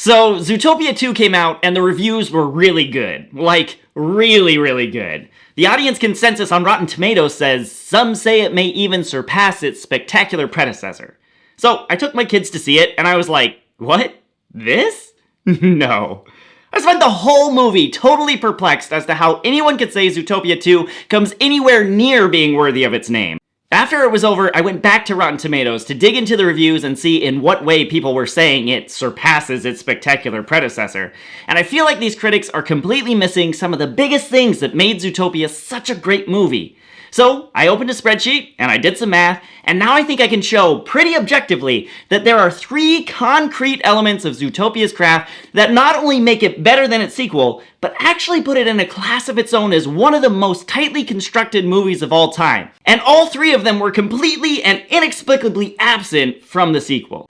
So, Zootopia 2 came out, and the reviews were really good. Like, really, really good. The audience consensus on Rotten Tomatoes says, some say it may even surpass its spectacular predecessor. So, I took my kids to see it, and I was like, what? This? No. I spent the whole movie totally perplexed as to how anyone could say Zootopia 2 comes anywhere near being worthy of its name. After it was over, I went back to Rotten Tomatoes to dig into the reviews and see in what way people were saying it surpasses its spectacular predecessor. And I feel like these critics are completely missing some of the biggest things that made Zootopia such a great movie. So, I opened a spreadsheet, and I did some math, and now I think I can show pretty objectively that there are 3 concrete elements of Zootopia's craft that not only make it better than its sequel, but actually put it in a class of its own as one of the most tightly constructed movies of all time. And all 3 of them were completely and inexplicably absent from the sequel.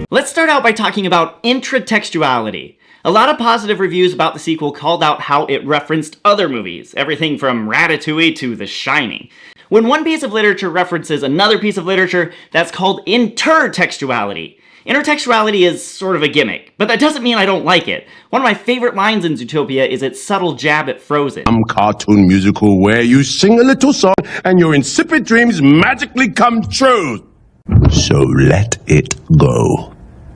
Let's start out by talking about intratextuality. A lot of positive reviews about the sequel called out how it referenced other movies, everything from Ratatouille to The Shining. When one piece of literature references another piece of literature, that's called intertextuality. Intertextuality is sort of a gimmick, but that doesn't mean I don't like it. One of my favorite lines in Zootopia is its subtle jab at Frozen. Some cartoon musical where you sing a little song and your insipid dreams magically come true. So let it go.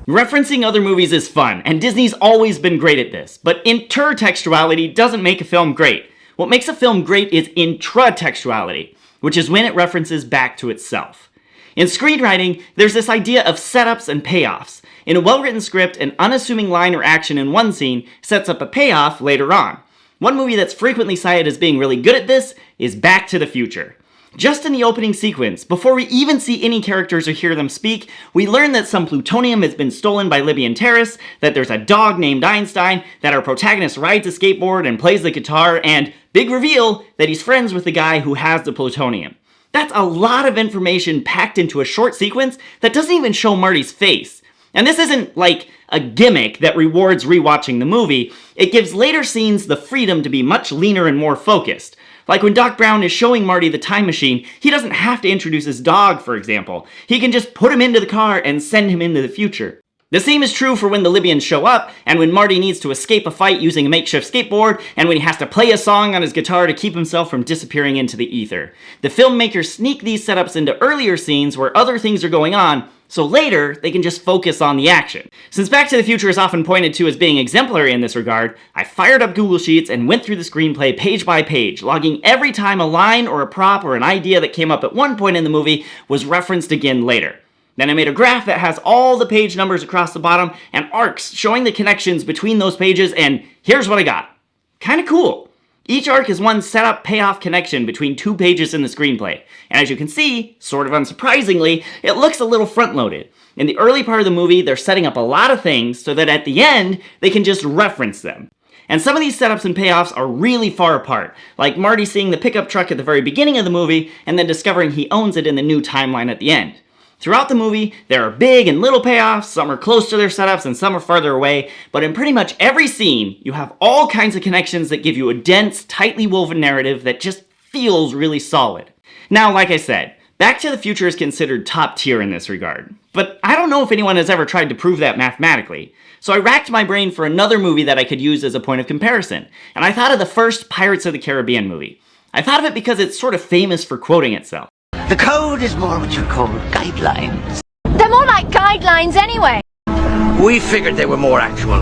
Referencing other movies is fun, and Disney's always been great at this, but intertextuality doesn't make a film great. What makes a film great is intratextuality, which is when it references back to itself. In screenwriting, there's this idea of setups and payoffs. In a well-written script, an unassuming line or action in one scene sets up a payoff later on. One movie that's frequently cited as being really good at this is Back to the Future. Just in the opening sequence, before we even see any characters or hear them speak, we learn that some plutonium has been stolen by Libyan terrorists, that there's a dog named Einstein, that our protagonist rides a skateboard and plays the guitar, and, big reveal, that he's friends with the guy who has the plutonium. That's a lot of information packed into a short sequence that doesn't even show Marty's face. And this isn't like a gimmick that rewards rewatching the movie, it gives later scenes the freedom to be much leaner and more focused. Like when Doc Brown is showing Marty the time machine, he doesn't have to introduce his dog, for example. He can just put him into the car and send him into the future. The same is true for when the Libyans show up, and when Marty needs to escape a fight using a makeshift skateboard, and when he has to play a song on his guitar to keep himself from disappearing into the ether. The filmmakers sneak these setups into earlier scenes where other things are going on, so later, they can just focus on the action. Since Back to the Future is often pointed to as being exemplary in this regard, I fired up Google Sheets and went through the screenplay page by page, logging every time a line or a prop or an idea that came up at one point in the movie was referenced again later. Then I made a graph that has all the page numbers across the bottom and arcs showing the connections between those pages, and here's what I got. Kinda cool. Each arc is one setup-payoff connection between 2 pages in the screenplay. And as you can see, sort of unsurprisingly, it looks a little front-loaded. In the early part of the movie, they're setting up a lot of things so that at the end, they can just reference them. And some of these setups and payoffs are really far apart, like Marty seeing the pickup truck at the very beginning of the movie and then discovering he owns it in the new timeline at the end. Throughout the movie, there are big and little payoffs, some are close to their setups and some are farther away, but in pretty much every scene, you have all kinds of connections that give you a dense, tightly woven narrative that just feels really solid. Now, like I said, Back to the Future is considered top tier in this regard, but I don't know if anyone has ever tried to prove that mathematically. So I racked my brain for another movie that I could use as a point of comparison, and I thought of the first Pirates of the Caribbean movie. I thought of it because it's sort of famous for quoting itself. The code is more what you call guidelines. They're more like guidelines anyway. We figured they were more actual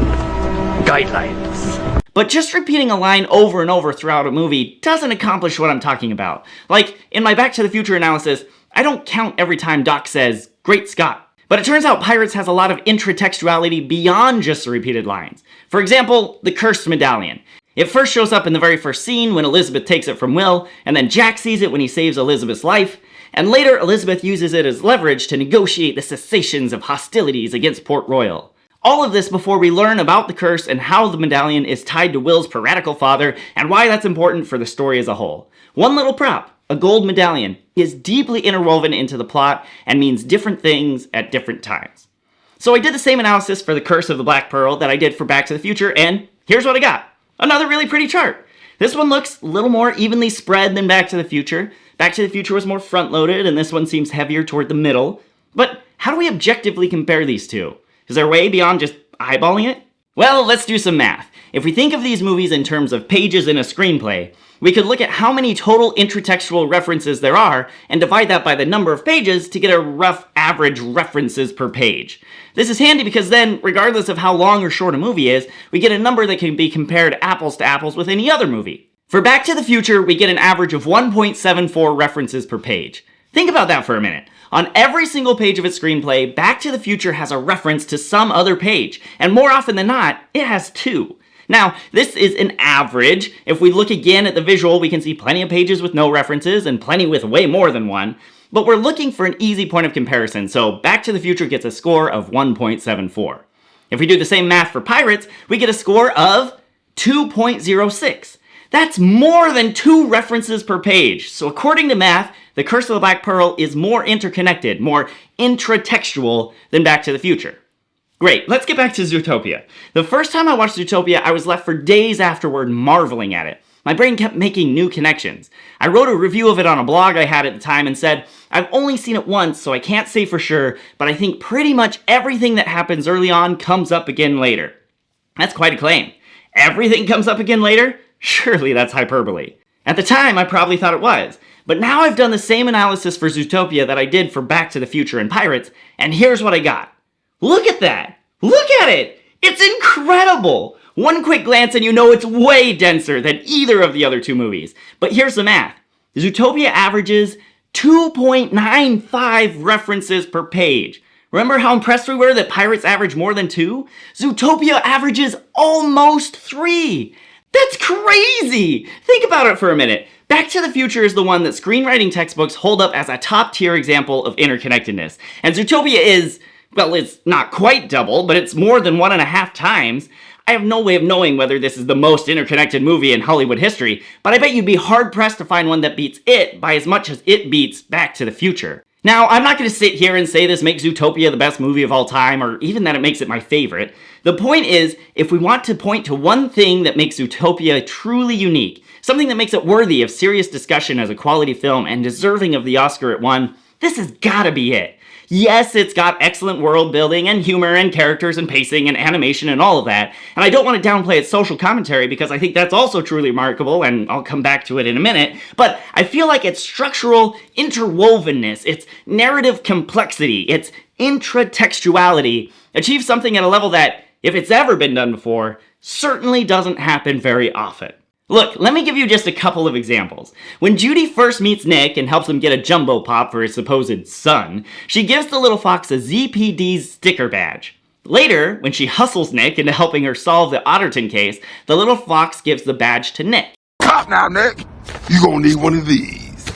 guidelines. But just repeating a line over and over throughout a movie doesn't accomplish what I'm talking about. Like, in my Back to the Future analysis, I don't count every time Doc says, "Great Scott." But it turns out Pirates has a lot of intratextuality beyond just the repeated lines. For example, the cursed medallion. It first shows up in the very first scene when Elizabeth takes it from Will, and then Jack sees it when he saves Elizabeth's life, and later Elizabeth uses it as leverage to negotiate the cessations of hostilities against Port Royal. All of this before we learn about the curse and how the medallion is tied to Will's piratical father, and why that's important for the story as a whole. One little prop, a gold medallion, is deeply interwoven into the plot and means different things at different times. So I did the same analysis for the Curse of the Black Pearl that I did for Back to the Future, and here's what I got. Another really pretty chart. This one looks a little more evenly spread than Back to the Future. Back to the Future was more front-loaded, and this one seems heavier toward the middle. But how do we objectively compare these two? Is there a way beyond just eyeballing it? Well, let's do some math. If we think of these movies in terms of pages in a screenplay, we could look at how many total intratextual references there are and divide that by the number of pages to get a rough average references per page. This is handy because then, regardless of how long or short a movie is, we get a number that can be compared apples to apples with any other movie. For Back to the Future, we get an average of 1.74 references per page. Think about that for a minute. On every single page of its screenplay, Back to the Future has a reference to some other page, and more often than not, it has two. Now, this is an average. If we look again at the visual, we can see plenty of pages with no references and plenty with way more than one. But we're looking for an easy point of comparison, so Back to the Future gets a score of 1.74. If we do the same math for Pirates, we get a score of 2.06. That's more than 2 references per page. So according to math, The Curse of the Black Pearl is more interconnected, more intratextual than Back to the Future. Great, let's get back to Zootopia. The first time I watched Zootopia, I was left for days afterward marveling at it. My brain kept making new connections. I wrote a review of it on a blog I had at the time and said, I've only seen it once, so I can't say for sure, but I think pretty much everything that happens early on comes up again later. That's quite a claim. Everything comes up again later? Surely that's hyperbole. At the time, I probably thought it was. But now I've done the same analysis for Zootopia that I did for Back to the Future and Pirates, and here's what I got. Look at that! Look at it! It's incredible! One quick glance and you know it's way denser than either of the other two movies. But here's the math. Zootopia averages 2.95 references per page. Remember how impressed we were that Pirates average more than 2? Zootopia averages almost 3! That's crazy! Think about it for a minute. Back to the Future is the one that screenwriting textbooks hold up as a top-tier example of interconnectedness. And Zootopia is, well, it's not quite double, but it's more than 1.5 times. I have no way of knowing whether this is the most interconnected movie in Hollywood history, but I bet you'd be hard-pressed to find one that beats it by as much as it beats Back to the Future. Now, I'm not going to sit here and say this makes Zootopia the best movie of all time, or even that it makes it my favorite. The point is, if we want to point to one thing that makes Zootopia truly unique, something that makes it worthy of serious discussion as a quality film and deserving of the Oscar it won, this has gotta be it. Yes, it's got excellent world building and humor and characters and pacing and animation and all of that, and I don't want to downplay its social commentary because I think that's also truly remarkable, and I'll come back to it in a minute, but I feel like its structural interwovenness, its narrative complexity, its intratextuality achieves something at a level that, if it's ever been done before, certainly doesn't happen very often. Look, let me give you just a couple of examples. When Judy first meets Nick and helps him get a jumbo pop for his supposed son, she gives the little fox a ZPD's sticker badge. Later, when she hustles Nick into helping her solve the Otterton case, the little fox gives the badge to Nick. Cop now, Nick. You gonna need one of these.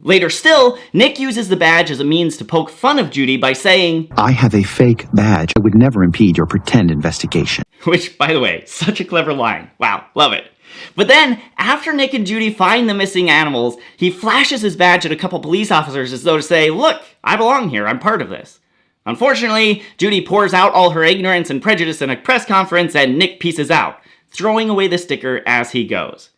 Later still, Nick uses the badge as a means to poke fun of Judy by saying, I have a fake badge. I would never impede your pretend investigation. Which, by the way, such a clever line. Wow, love it. But then, after Nick and Judy find the missing animals, he flashes his badge at a couple police officers as though to say, look, I belong here, I'm part of this. Unfortunately, Judy pours out all her ignorance and prejudice in a press conference and Nick pieces out, throwing away the sticker as he goes.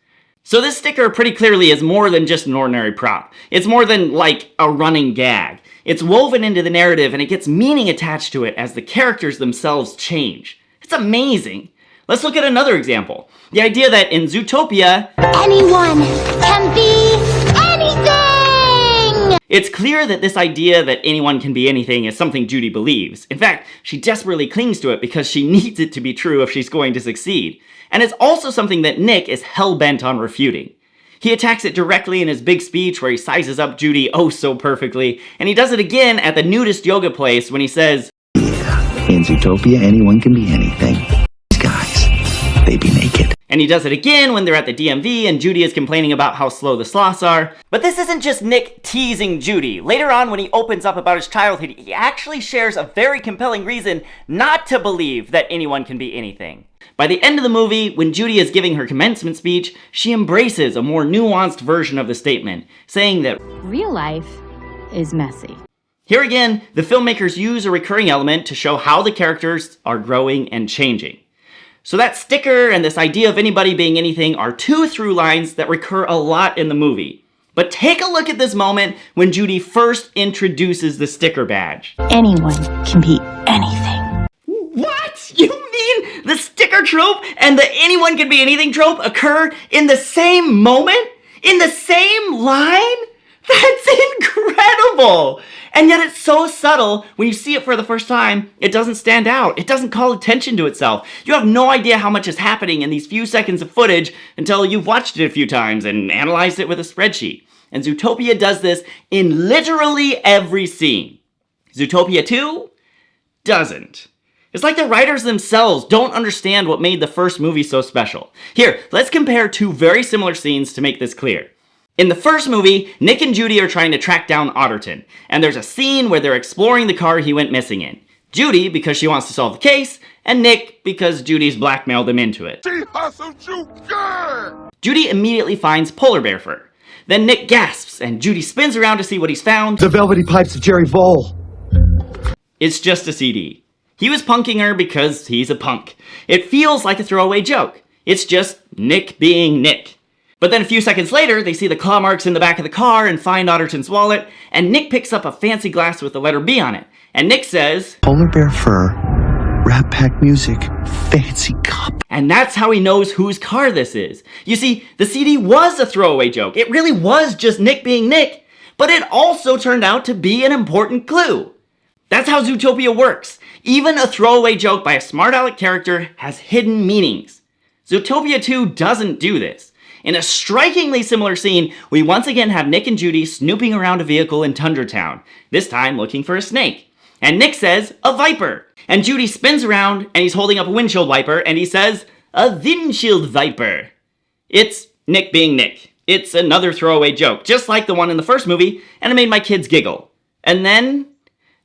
So this sticker pretty clearly is more than just an ordinary prop. It's more than, like, a running gag. It's woven into the narrative and it gets meaning attached to it as the characters themselves change. It's amazing. Let's look at another example. The idea that in Zootopia, Anyone can be anything! It's clear that this idea that anyone can be anything is something Judy believes. In fact, she desperately clings to it because she needs it to be true if she's going to succeed. And it's also something that Nick is hell-bent on refuting. He attacks it directly in his big speech where he sizes up Judy oh so perfectly, and he does it again at the nudist yoga place when he says, Yeah, in Zootopia, anyone can be anything. These guys, they be naked. And he does it again when they're at the DMV and Judy is complaining about how slow the sloths are. But this isn't just Nick teasing Judy. Later on, when he opens up about his childhood, he actually shares a very compelling reason not to believe that anyone can be anything. By the end of the movie, when Judy is giving her commencement speech, she embraces a more nuanced version of the statement, saying that real life is messy. Here again, the filmmakers use a recurring element to show how the characters are growing and changing. So that sticker and this idea of anybody being anything are two through lines that recur a lot in the movie. But take a look at this moment when Judy first introduces the sticker badge. Anyone can be anything. What? You mean the sticker trope and the anyone can be anything trope occur in the same moment? In the same line? That's incredible! And yet it's so subtle, when you see it for the first time, it doesn't stand out. It doesn't call attention to itself. You have no idea how much is happening in these few seconds of footage until you've watched it a few times and analyzed it with a spreadsheet. And Zootopia does this in literally every scene. Zootopia 2 doesn't. It's like the writers themselves don't understand what made the first movie so special. Here, let's compare two very similar scenes to make this clear. In the first movie, Nick and Judy are trying to track down Otterton, and there's a scene where they're exploring the car he went missing in. Judy, because she wants to solve the case, and Nick, because Judy's blackmailed him into it. She hustled you good! Judy immediately finds polar bear fur. Then Nick gasps, and Judy spins around to see what he's found. The Velvety Pipes of Jerry Vole. It's just a CD. He was punking her because he's a punk. It feels like a throwaway joke. It's just Nick being Nick. But then a few seconds later, they see the claw marks in the back of the car and find Otterton's wallet, and Nick picks up a fancy glass with the letter B on it. And Nick says, Polar bear fur, Rat Pack music, fancy cup. and that's how he knows whose car this is. You see, the CD was a throwaway joke. It really was just Nick being Nick, but it also turned out to be an important clue. That's how Zootopia works. Even a throwaway joke by a smart aleck character has hidden meanings. Zootopia 2 doesn't do this. In a strikingly similar scene, we once again have Nick and Judy snooping around a vehicle in Tundra Town, this time looking for a snake. And Nick says, a viper. And Judy spins around, and he's holding up a windshield wiper, and he says, a windshield viper. It's Nick being Nick. It's another throwaway joke, just like the one in the first movie, and it made my kids giggle. And then,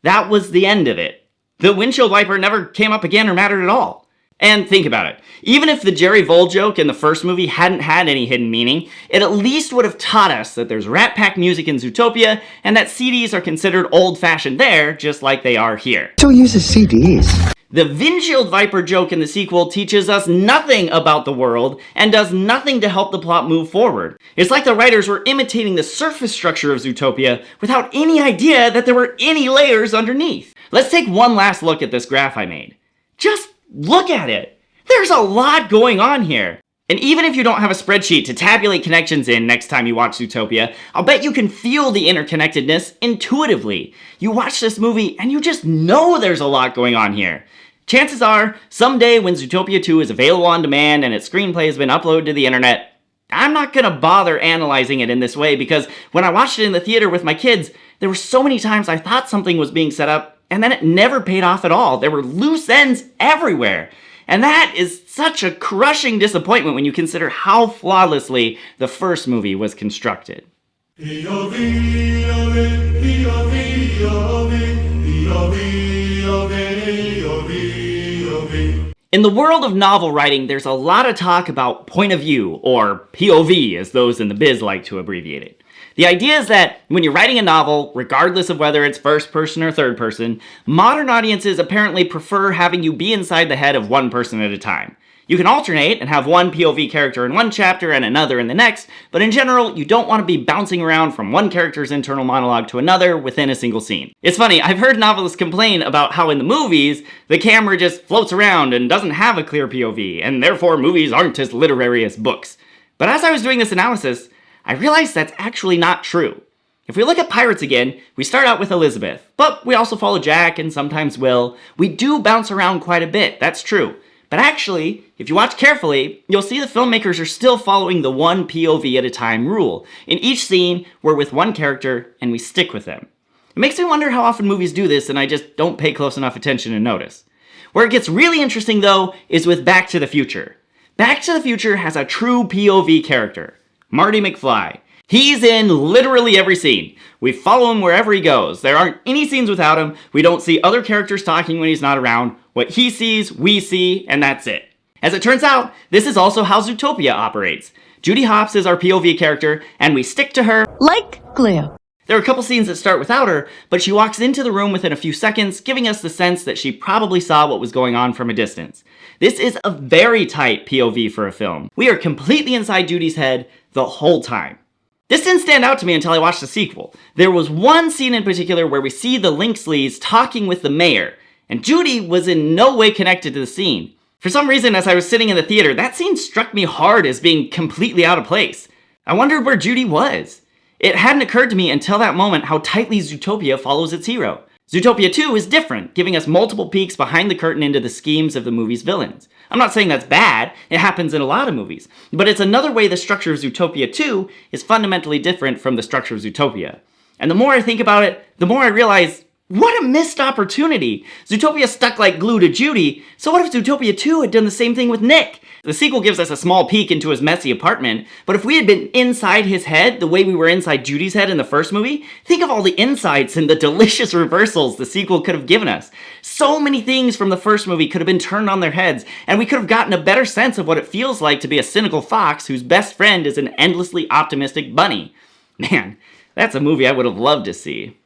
that was the end of it. The windshield wiper never came up again or mattered at all. And think about it. Even if the Jerry Vole joke in the first movie hadn't had any hidden meaning, it at least would have taught us that there's Rat Pack music in Zootopia, and that CDs are considered old-fashioned there, just like they are here. Still uses CDs. The windshield viper joke in the sequel teaches us nothing about the world, and does nothing to help the plot move forward. It's like the writers were imitating the surface structure of Zootopia without any idea that there were any layers underneath. Let's take one last look at this graph I made. Just look at it. There's a lot going on here. And even if you don't have a spreadsheet to tabulate connections in next time you watch Zootopia, I'll bet you can feel the interconnectedness intuitively. You watch this movie and you just know there's a lot going on here. Chances are, someday when Zootopia 2 is available on demand and its screenplay has been uploaded to the internet, I'm not gonna bother analyzing it in this way because when I watched it in the theater with my kids, there were so many times I thought something was being set up and then it never paid off at all. There were loose ends everywhere. And that is such a crushing disappointment when you consider how flawlessly the first movie was constructed. In the world of novel writing, there's a lot of talk about point of view, or POV as those in the biz like to abbreviate it. The idea is that when you're writing a novel, regardless of whether it's first person or third person, modern audiences apparently prefer having you be inside the head of one person at a time. You can alternate and have one POV character in one chapter and another in the next, but in general, you don't want to be bouncing around from one character's internal monologue to another within a single scene. It's funny, I've heard novelists complain about how in the movies, the camera just floats around and doesn't have a clear POV, and therefore movies aren't as literary as books. But as I was doing this analysis, I realized that's actually not true. If we look at Pirates again, we start out with Elizabeth, but we also follow Jack and sometimes Will. We do bounce around quite a bit, that's true. But actually, if you watch carefully, you'll see the filmmakers are still following the one POV at a time rule. In each scene, we're with one character and we stick with them. It makes me wonder how often movies do this and I just don't pay close enough attention to notice. Where it gets really interesting though, is with Back to the Future. Back to the Future has a true POV character, Marty McFly. He's in literally every scene. We follow him wherever he goes. There aren't any scenes without him. We don't see other characters talking when he's not around. What he sees, we see, and that's it. As it turns out, this is also how Zootopia operates. Judy Hopps is our POV character, and we stick to her Like glue. There are a couple scenes that start without her, but she walks into the room within a few seconds, giving us the sense that she probably saw what was going on from a distance. This is a very tight POV for a film. We are completely inside Judy's head the whole time. This didn't stand out to me until I watched the sequel. There was one scene in particular where we see the Linksleys talking with the mayor, and Judy was in no way connected to the scene. For some reason, as I was sitting in the theater, that scene struck me hard as being completely out of place. I wondered where Judy was. It hadn't occurred to me until that moment how tightly Zootopia follows its hero. Zootopia 2 is different, giving us multiple peeks behind the curtain into the schemes of the movie's villains. I'm not saying that's bad, it happens in a lot of movies, but it's another way the structure of Zootopia 2 is fundamentally different from the structure of Zootopia. And the more I think about it, the more I realize, what a missed opportunity! Zootopia stuck like glue to Judy, so what if Zootopia 2 had done the same thing with Nick? The sequel gives us a small peek into his messy apartment, but if we had been inside his head the way we were inside Judy's head in the first movie, think of all the insights and the delicious reversals the sequel could have given us. So many things from the first movie could have been turned on their heads, and we could have gotten a better sense of what it feels like to be a cynical fox whose best friend is an endlessly optimistic bunny. Man, that's a movie I would have loved to see.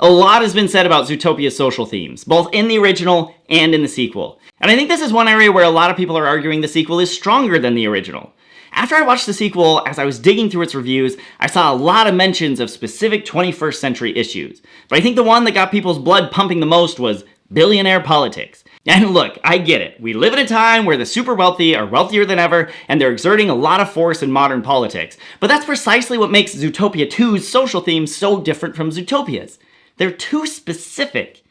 A lot has been said about Zootopia's social themes, both in the original and in the sequel. And I think this is one area where a lot of people are arguing the sequel is stronger than the original. After I watched the sequel, as I was digging through its reviews, I saw a lot of mentions of specific 21st century issues. But I think the one that got people's blood pumping the most was billionaire politics. And look, I get it. We live in a time where the super wealthy are wealthier than ever, and they're exerting a lot of force in modern politics. But that's precisely what makes Zootopia 2's social themes so different from Zootopia's. They're too specific.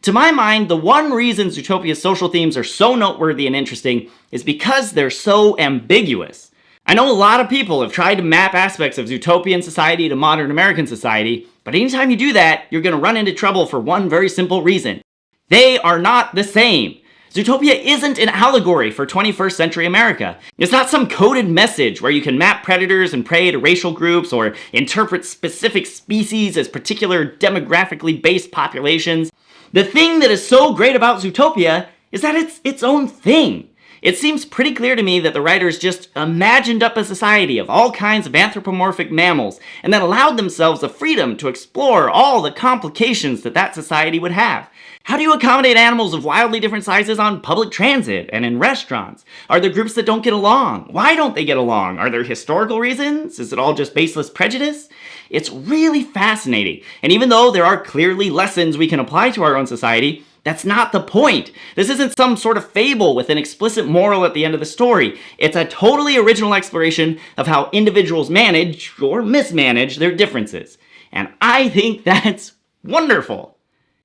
To my mind, the one reason Zootopia's social themes are so noteworthy and interesting is because they're so ambiguous. I know a lot of people have tried to map aspects of Zootopian society to modern American society, but anytime you do that, you're going to run into trouble for one very simple reason. They are not the same. Zootopia isn't an allegory for 21st century America. It's not some coded message where you can map predators and prey to racial groups or interpret specific species as particular demographically based populations. The thing that is so great about Zootopia is that it's its own thing. It seems pretty clear to me that the writers just imagined up a society of all kinds of anthropomorphic mammals and then allowed themselves the freedom to explore all the complications that society would have. How do you accommodate animals of wildly different sizes on public transit and in restaurants? Are there groups that don't get along? Why don't they get along? Are there historical reasons? Is it all just baseless prejudice? It's really fascinating. And even though there are clearly lessons we can apply to our own society, that's not the point. This isn't some sort of fable with an explicit moral at the end of the story. It's a totally original exploration of how individuals manage or mismanage their differences. And I think that's wonderful.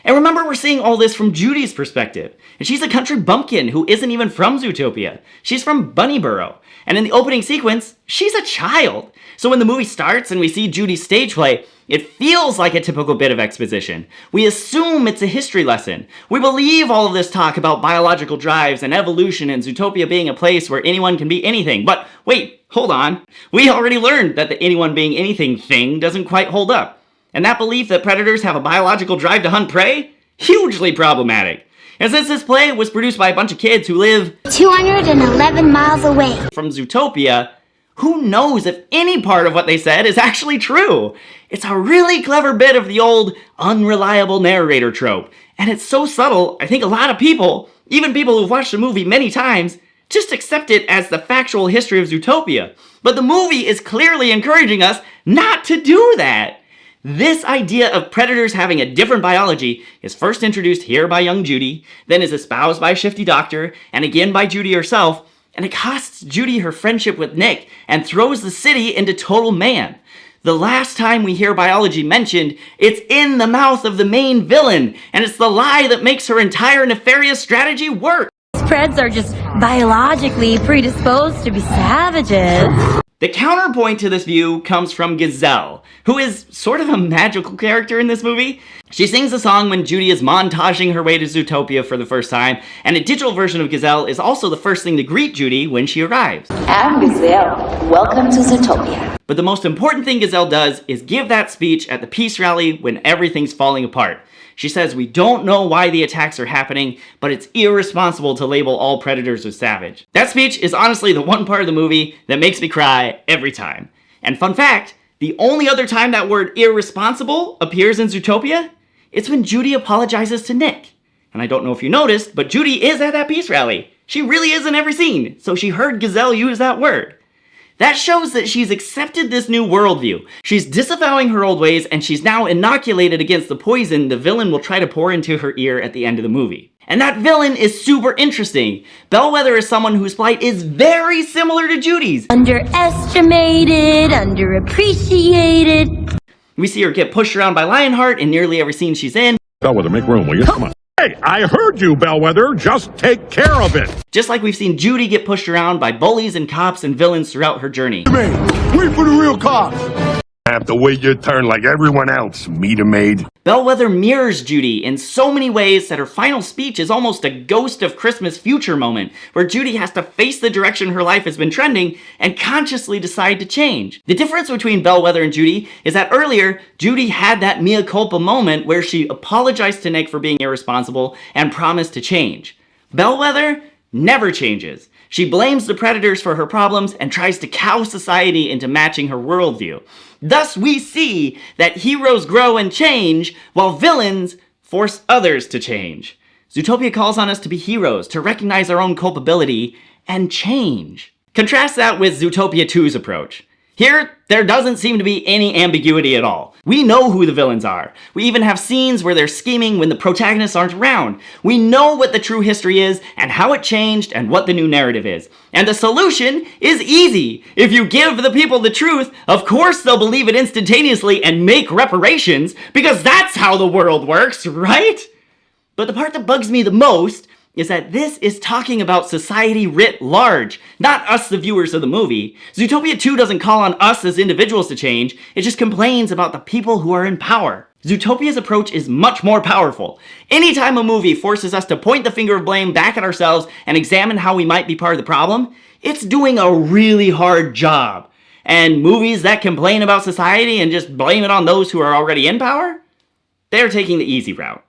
And remember, we're seeing all this from Judy's perspective. And she's a country bumpkin who isn't even from Zootopia. She's from Bunnyborough. And in the opening sequence, she's a child. So when the movie starts and we see Judy's stage play, it feels like a typical bit of exposition. We assume it's a history lesson. We believe all of this talk about biological drives and evolution and Zootopia being a place where anyone can be anything. But wait, hold on. We already learned that the anyone being anything thing doesn't quite hold up. And that belief that predators have a biological drive to hunt prey? Hugely problematic. And since this play was produced by a bunch of kids who live 211 miles away from Zootopia, who knows if any part of what they said is actually true? It's a really clever bit of the old unreliable narrator trope. And it's so subtle, I think a lot of people, even people who've watched the movie many times, just accept it as the factual history of Zootopia. But the movie is clearly encouraging us not to do that. This idea of predators having a different biology is first introduced here by young Judy, then is espoused by Shifty Doctor, and again by Judy herself, and it costs Judy her friendship with Nick and throws the city into total mayhem. The last time we hear biology mentioned, it's in the mouth of the main villain, and it's the lie that makes her entire nefarious strategy work. Spreads are just biologically predisposed to be savages. The counterpoint to this view comes from Gazelle, who is sort of a magical character in this movie. She sings a song when Judy is montaging her way to Zootopia for the first time, and a digital version of Gazelle is also the first thing to greet Judy when she arrives. I'm Gazelle. Welcome to Zootopia. But the most important thing Gazelle does is give that speech at the peace rally when everything's falling apart. She says we don't know why the attacks are happening, but it's irresponsible to label all predators as savage. That speech is honestly the one part of the movie that makes me cry every time. And fun fact, the only other time that word irresponsible appears in Zootopia, it's when Judy apologizes to Nick. And I don't know if you noticed, but Judy is at that peace rally. She really is in every scene, so she heard Gazelle use that word. That shows that she's accepted this new worldview. She's disavowing her old ways, and she's now inoculated against the poison the villain will try to pour into her ear at the end of the movie. And that villain is super interesting. Bellwether is someone whose plight is very similar to Judy's. Underestimated, underappreciated. We see her get pushed around by Lionheart in nearly every scene she's in. Bellwether, make room, will you? Come on. Hey, I heard you, Bellwether. Just take care of it. Just like we've seen Judy get pushed around by bullies and cops and villains throughout her journey. Wait for the real cops. Have to wait your turn like everyone else, meter maid. Bellwether mirrors Judy in so many ways that her final speech is almost a Ghost of Christmas Future moment, where Judy has to face the direction her life has been trending and consciously decide to change. The difference between Bellwether and Judy is that earlier, Judy had that mea culpa moment where she apologized to Nick for being irresponsible and promised to change. Bellwether never changes. She blames the predators for her problems and tries to cow society into matching her worldview. Thus, we see that heroes grow and change, while villains force others to change. Zootopia calls on us to be heroes, to recognize our own culpability, and change. Contrast that with Zootopia 2's approach. Here, there doesn't seem to be any ambiguity at all. We know who the villains are. We even have scenes where they're scheming when the protagonists aren't around. We know what the true history is, and how it changed, and what the new narrative is. And the solution is easy. If you give the people the truth, of course they'll believe it instantaneously and make reparations, because that's how the world works, right? But the part that bugs me the most is that this is talking about society writ large, not us the viewers of the movie. Zootopia 2 doesn't call on us as individuals to change, it just complains about the people who are in power. Zootopia's approach is much more powerful. Anytime a movie forces us to point the finger of blame back at ourselves and examine how we might be part of the problem, it's doing a really hard job. And movies that complain about society and just blame it on those who are already in power, they're taking the easy route.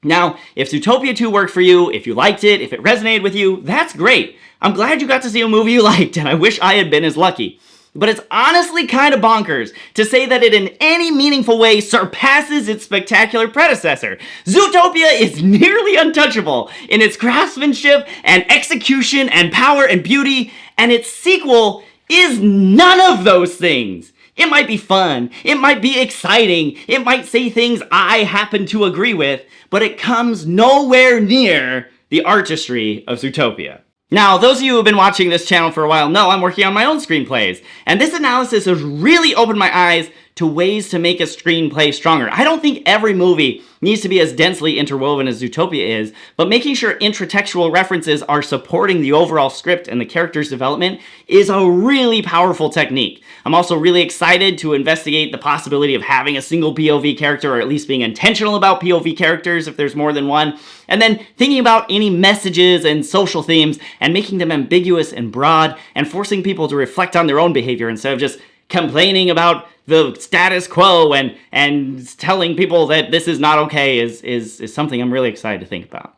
Now, if Zootopia 2 worked for you, if you liked it, if it resonated with you, that's great. I'm glad you got to see a movie you liked, and I wish I had been as lucky. But it's honestly kind of bonkers to say that it in any meaningful way surpasses its spectacular predecessor. Zootopia is nearly untouchable in its craftsmanship and execution and power and beauty, and its sequel is none of those things. It might be fun, it might be exciting, it might say things I happen to agree with, but it comes nowhere near the artistry of Zootopia. Now, those of you who have been watching this channel for a while know I'm working on my own screenplays, and this analysis has really opened my eyes to ways to make a screenplay stronger. I don't think every movie needs to be as densely interwoven as Zootopia is, but making sure intratextual references are supporting the overall script and the character's development is a really powerful technique. I'm also really excited to investigate the possibility of having a single POV character, or at least being intentional about POV characters if there's more than one, and then thinking about any messages and social themes and making them ambiguous and broad and forcing people to reflect on their own behavior instead of just complaining about the status quo and telling people that this is not okay is something I'm really excited to think about.